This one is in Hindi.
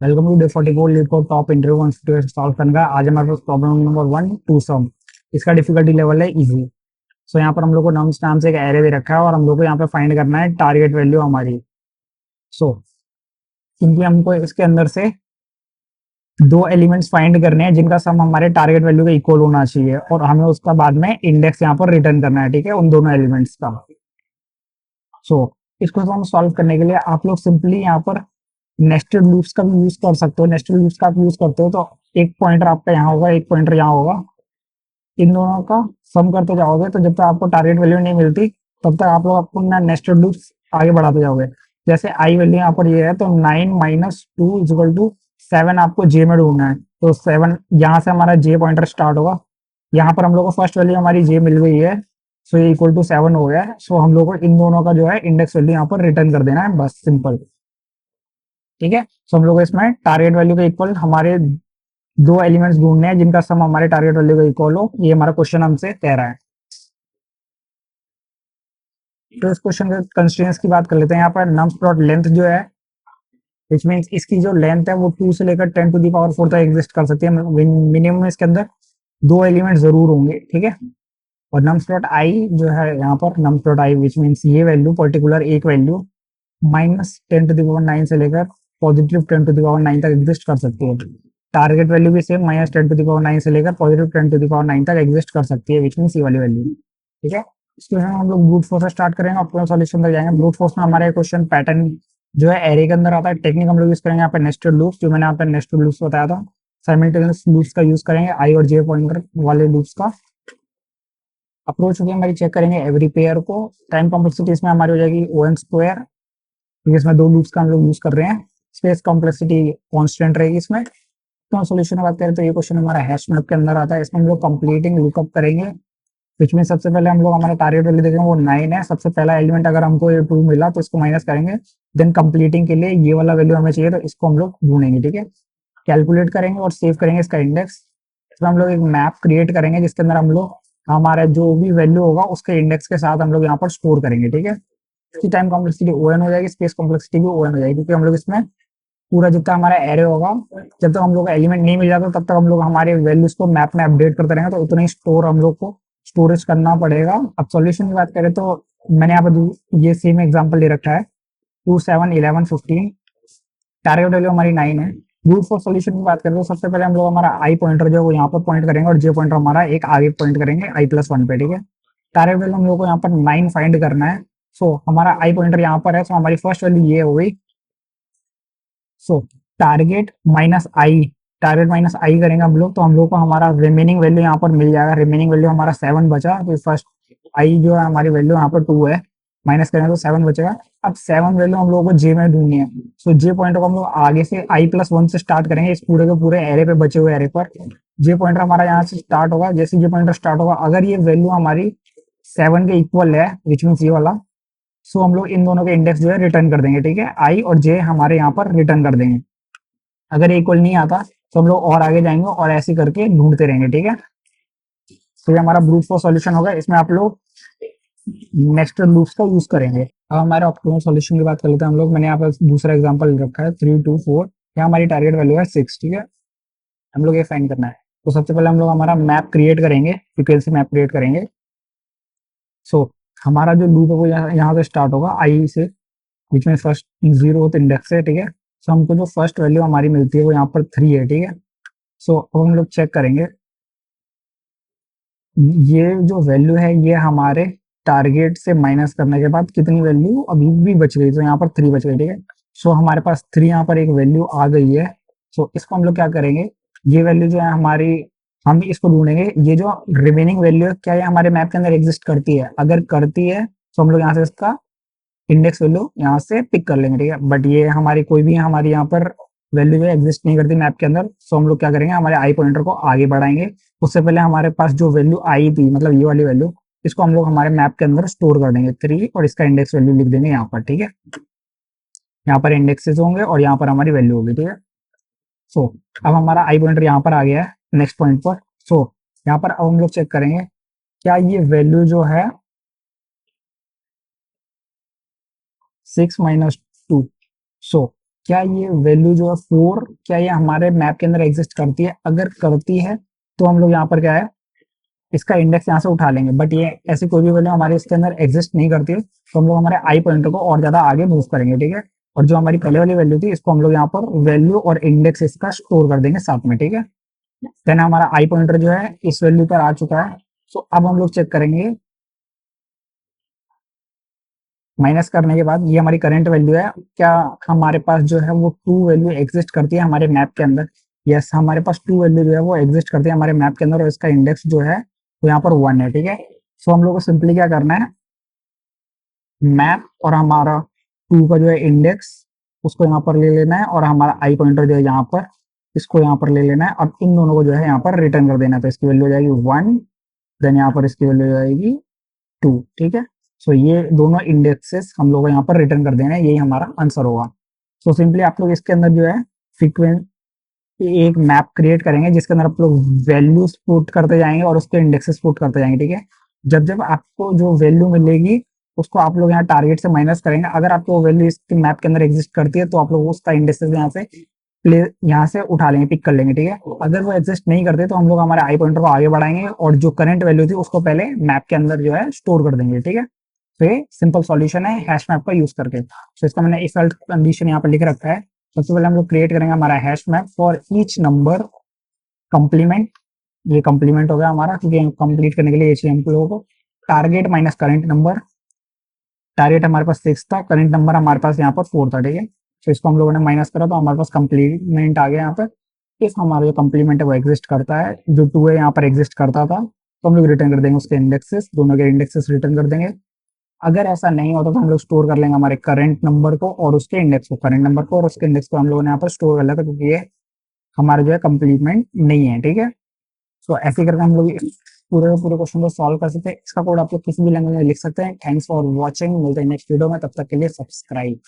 Welcome to day 44 LeetCode top interview 150 solve करने का। आज हमारे पास प्रॉब्लम नंबर 1 टू सम। इसका डिफिकल्टी लेवल है इजी। सो यहाँ पर हम लोग को नम्स नाम से एक एरे दे रखा है और हम लोग को यहाँ पे फाइंड करना है टारगेट वैल्यू हमारी। सो सिंपली हमको इसके अंदर से दो एलिमेंट्स फाइंड करने हैं जिनका सम हमारे टारगेट वैल्यू के इक्वल होना चाहिए और हमें उसका बाद में इंडेक्स यहाँ पर रिटर्न करना है, ठीक है, उन दोनों एलिमेंट्स का। सो इसको हम सॉल्व करने के लिए आप लोग सिंपली यहाँ पर नेस्टेड लूप्स का भी यूज कर सकते हो। नेस्टेड लूप्स का आप यूज करते हो तो एक पॉइंटर आपका यहाँ होगा, एक पॉइंटर यहाँ होगा, इन दोनों का सम करते जाओगे तो जब तक आपको टारगेट वैल्यू नहीं मिलती तब तक आप लोग अपना नेस्टेड लूप्स आगे बढ़ाते जाओगे। जैसे आई वैल्यू यहाँ पर ये है तो 9 - 2 = 7 आपको जे में ढूंढना है। तो 7 यहाँ से हमारा जे पॉइंटर स्टार्ट होगा। यहाँ पर हम लोग को फर्स्ट वैल्यू हमारी जे मिल गई है, सो ये इक्वल टू 7 हो गया है। सो हम लोग को इन दोनों का जो है इंडेक्स वैल्यू यहाँ पर रिटर्न कर देना है, बस सिंपल। ठीक है, सो हम लोग को इसमें टारगेट वैल्यू के इक्वल हमारे दो एलिमेंट्स ढूंढने हैं जिनका सम हमारे टारगेट वैल्यू के इक्वल हो। ये हमारा क्वेश्चन हमसे कह रहा है। तो इस क्वेश्चन के कंस्ट्रेंट्स की बात कर लेते हैं। यहाँ पर नम्स डॉट लेंथ जो है, विच मीन्स इसकी जो लेंथ है वो 2 से लेकर 10⁴ तक एग्जिस्ट कर सकती है। मिनिमम इसके अंदर दो एलिमेंट जरूर होंगे, ठीक है। और नम्स डॉट आई जो है यहाँ पर nums dot I which means ये वैल्यू पर्टिकुलर एक वैल्यू -10⁹ से लेकर +10⁹ तक एग्जिस्ट कर सकती है। टारगेट वैल्यू भी सेम -10⁹ से लेकर +10⁹ तक एग्जिस्ट कर सकती है, विच मीन्स ये वाली वैल्यू, ठीक है। इसके बाद हम लोग ब्रूट फोर्स से स्टार्ट करेंगे और पूरा सॉल्यूशन तक जाएंगे। ब्रूट फोर्स में हमारे क्वेश्चन पैटर्न जो है एरे के अंदर आता है। टेक्निक हम लोग यूज करेंगे यहाँ पे नेस्टेड लूप्स, जो मैंने यहाँ पे नेस्टेड लूप्स बताया था। साइमल्टेनियस लूप्स का यूज करेंगे, आई और जे पॉइंटर वाले लूप्स का। अप्रोच होगी हमारी, चेक करेंगे एवरी पेयर को। टाइम कॉम्प्लेक्सिटी इसमें हमारी हो जाएगी O(n²), क्योंकि इसमें दो लूप्स का हम लोग यूज कर रहे हैं। स्पेस कॉम्प्लेक्सिटी कांस्टेंट रहेगी इसमें। तो सॉल्यूशन की बात करें तो ये क्वेश्चन हमारा हैश मैप के अंदर आता है। इसमें हम लोग कंप्लीटिंग लुकअप करेंगे, विच में सबसे पहले हम लोग हमारा टारगेट वैल्यू देखेंगे वो 9 है। सबसे पहला एलिमेंट अगर हमको ये 2 मिला तो इसको माइनस करेंगे। देन कंप्लीटिंग के लिए ये वाला वैल्यू हमें चाहिए तो इसको हम लोग ढूंढेंगे, ठीक है। कैलकुलेट करेंगे और सेव करेंगे इसका इंडेक्स। इसमें हम लोग एक मैप क्रिएट करेंगे जिसके अंदर हम लोग हमारा जो भी वैल्यू होगा उसके इंडेक्स के साथ हम लोग यहाँ पर स्टोर करेंगे, ठीक है। इसकी टाइम कॉम्प्लेक्सिटी O(n) हो जाएगी, स्पेस कॉम्प्लेक्सिटी भी O(n) हो जाएगी, क्योंकि हम लोग इसमें पूरा जितना हमारा एरे होगा, जब तक हम लोग को एलिमेंट नहीं मिल जाता तब तक हम लोग हमारे वैल्यूज को मैप में अपडेट करते रहेंगे, तो उतना ही स्टोर हम लोग को स्टोरेज करना पड़ेगा। अब सॉल्यूशन की बात करें तो मैंने यहाँ पर ये सेम एग्जांपल ले रखा है 2 7 11 15। टारगेट वैल्यू हमारी 9 है। ब्रूट फोर्स सॉल्यूशन की बात करें तो सबसे पहले हम लोग हमारा आई पॉइंटर जो है वो यहाँ पर पॉइंट करेंगे और जे पॉइंटर हमारा एक आगे पॉइंट करेंगे i+1 पे, ठीक है। टारगेट वैल्यू हम लोग को यहाँ पर 9 फाइंड करना है। सो हमारा आई पॉइंटर यहाँ पर है, सो हमारी फर्स्ट वैल्यू ये हो गई। सो टारगेट माइनस आई, टारगेट माइनस आई करेंगे हम लोग तो हम लोग को हमारा रिमेनिंग वैल्यू यहाँ पर मिल जाएगा। रिमेनिंग वैल्यू हमारा 7 बचा। तो फर्स्ट आई जो है हमारी वैल्यू यहाँ पर 2 है, माइनस करेंगे तो 7 बचेगा। अब 7 वैल्यू हम लोगों को जे में ढूंढनी है। सो जे पॉइंटर को हम लोग आगे से i+1 से स्टार्ट करेंगे, इस पूरे के पूरे एरे पे बचे हुए एरे पर जे पॉइंटर हमारा यहाँ से स्टार्ट होगा। जैसे जे पॉइंटर स्टार्ट होगा, अगर ये वैल्यू हमारी 7 के इक्वल है, विच मीन्स ये वाला, सो हम लोग इन दोनों के इंडेक्स जो है रिटर्न कर देंगे, ठीक है। आई और जे हमारे यहाँ पर रिटर्न कर देंगे। अगर इक्वल नहीं आता तो हम लोग और आगे जाएंगे और ऐसे करके ढूंढते रहेंगे, ठीक है। तो ये हमारा ब्रूट फोर्स सॉल्यूशन होगा। इसमें आप लोग नेक्स्ट लूप्स का यूज करेंगे। अब हमारे ऑप्टिमल सॉल्यूशन की बात कर लेते हैं हम लोग। मैंने यहाँ पर दूसरा एग्जांपल रखा है 3 2 4। यहाँ हमारी टारगेट वैल्यू है 6, ठीक है। हम लोग ये फाइंड करना है। तो सबसे पहले हम लोग हमारा मैप क्रिएट करेंगे, यूकेल से मैप क्रिएट करेंगे। सो हमारा जो लूप है वो यहाँ से स्टार्ट होगा आई से, बीच में फर्स्ट 0 इंडेक्स है, ठीक है। सो हमको जो फर्स्ट वैल्यू हमारी मिलती है वो यहाँ पर 3 है, ठीक है। सो अब हम लोग चेक करेंगे ये जो वैल्यू है ये हमारे टारगेट से माइनस करने के बाद कितनी वैल्यू अभी भी बच गई। तो यहाँ पर 3 बच गई, ठीक है। सो हमारे पास 3 यहाँ पर एक वैल्यू आ गई है। सो इसको हम लोग क्या करेंगे, ये वैल्यू जो है हमारी, हम इसको ढूंढेंगे। ये जो रिमेनिंग वैल्यू है क्या ये हमारे मैप के अंदर एग्जिस्ट करती है? अगर करती है तो हम लोग यहाँ से इसका इंडेक्स वैल्यू यहाँ से पिक कर लेंगे, ठीक है। बट ये हमारी कोई भी हमारी यहाँ पर वैल्यू जो एग्जिस्ट नहीं करती मैप के अंदर, सो हम लोग क्या करेंगे, हमारे आई पॉइंटर को आगे बढ़ाएंगे। उससे पहले हमारे पास जो वैल्यू आई थी, मतलब ये वाली वैल्यू, इसको हम लोग हमारे मैप के अंदर स्टोर कर देंगे 3 और इसका इंडेक्स वैल्यू लिख देंगे यहाँ पर, ठीक है। यहाँ पर इंडेक्सेस होंगे और यहाँ पर हमारी वैल्यू होगी, ठीक है। सो अब हमारा आई पॉइंटर यहाँ पर आ गया है नेक्स्ट पॉइंट पर। सो यहाँ पर अब हम लोग चेक करेंगे क्या ये वैल्यू जो है 6 - 2, सो क्या ये वैल्यू जो है 4 क्या ये हमारे मैप के अंदर एग्जिस्ट करती है? अगर करती है तो हम लोग यहाँ पर क्या है, इसका इंडेक्स यहाँ से उठा लेंगे। बट ये ऐसी कोई भी वैल्यू हमारे इसके अंदर एग्जिस्ट नहीं करती है, तो हम लोग हमारे आई पॉइंटर को और ज्यादा आगे मूव करेंगे, ठीक है। और जो हमारी पहले वाली वैल्यू थी इसको हम लोग यहाँ पर वैल्यू और इंडेक्स इसका स्टोर कर देंगे साथ में, ठीक है। देन हमारा आई पॉइंटर जो है इस वैल्यू पर आ चुका है। सो अब हम लोग चेक करेंगे, माइनस करने के बाद ये हमारी करंट वैल्यू है, क्या हमारे पास जो है वो टू वैल्यू एग्जिस्ट करती है हमारे मैप के अंदर? यस, हमारे पास टू वैल्यू जो है वो एग्जिस्ट करती है हमारे मैप के अंदर, और इसका इंडेक्स जो है वो यहाँ पर 1 है, ठीक है। सो हम लोग को सिंपली क्या करना है, मैप और हमारा टू का जो है इंडेक्स उसको यहाँ पर ले लेना है, और हमारा आई पॉइंटर जो है यहाँ पर इसको यहाँ पर ले लेना है, और इन दोनों को जो है यहाँ पर रिटर्न कर देना है। तो इसकी वैल्यू हो जाएगी 1, देन यहाँ पर इसकी वैल्यू हो जाएगी 2, ठीक है। सो ये दोनों इंडेक्सेस हम लोग को यहाँ पर रिटर्न कर देना है, यही हमारा आंसर होगा। सो सिंपली आप लोग इसके अंदर जो है फ्रीक्वेंट एक मैप क्रिएट करेंगे जिसके अंदर आप लोग वैल्यूज पुट करते जाएंगे और उसके इंडेक्सेस पुट करते जाएंगे, ठीक है। जब जब आपको जो वैल्यू मिलेगी उसको आप लोग यहाँ टारगेट से माइनस करेंगे। अगर आपको वैल्यू इसके मैप के अंदर एग्जिस्ट करती है तो आप लोग उसका इंडेक्सेस यहाँ से प्ले यहाँ से उठा लेंगे, पिक कर लेंगे, ठीक है। अगर वो एग्जिस्ट नहीं करते तो हम लोग हमारे आई पॉइंटर को आगे बढ़ाएंगे और जो करंट वैल्यू थी उसको पहले मैप के अंदर जो है स्टोर कर देंगे, ठीक है। तो ये सिंपल सॉल्यूशन है हैश मैप का यूज करके। तो इसका मैंने इफ एल्स कंडीशन यहाँ पर लिख रखा है। सबसे पहले हम लोग क्रिएट करेंगे हमारा hash map for each number complement. ये कंप्लीमेंट हो गया हमारा, क्योंकि कंप्लीट करने के लिए चाहिए हम लोगों को target minus current number. Target हमारे पास 6 था, करंट नंबर हमारे पास यहाँ पर 4 था, ठीक है। तो इसको हम लोगों ने माइनस करा तो हमारे पास कंप्लीमेंट आ गया यहाँ पर। इफ हमारा जो कंप्लीमेंट है वो एग्जिस्ट करता है, जो 2 है यहाँ पर एग्जिस्ट करता था, तो हम लोग रिटर्न कर देंगे उसके इंडेक्सेस, दोनों के इंडेक्सेस रिटर्न कर देंगे। अगर ऐसा नहीं होता तो हम लोग स्टोर कर लेंगे हमारे करंट नंबर को और उसके इंडेक्स को, करंट नंबर को और उसके इंडेक्स को हम लोगों ने यहाँ पर स्टोर कर लिया था, क्योंकि ये हमारा जो है कंप्लीटमेंट नहीं है, ठीक है। सो ऐसे करके हम लोग पूरे पूरे क्वेश्चन को सॉल्व कर सकते हैं। इसका कोड आप लोग किसी भी लैंग्वेज में लिख सकते हैं। थैंक्स फॉर वॉचिंग, मिलते हैं नेक्स्ट वीडियो में, तब तक के लिए सब्सक्राइब।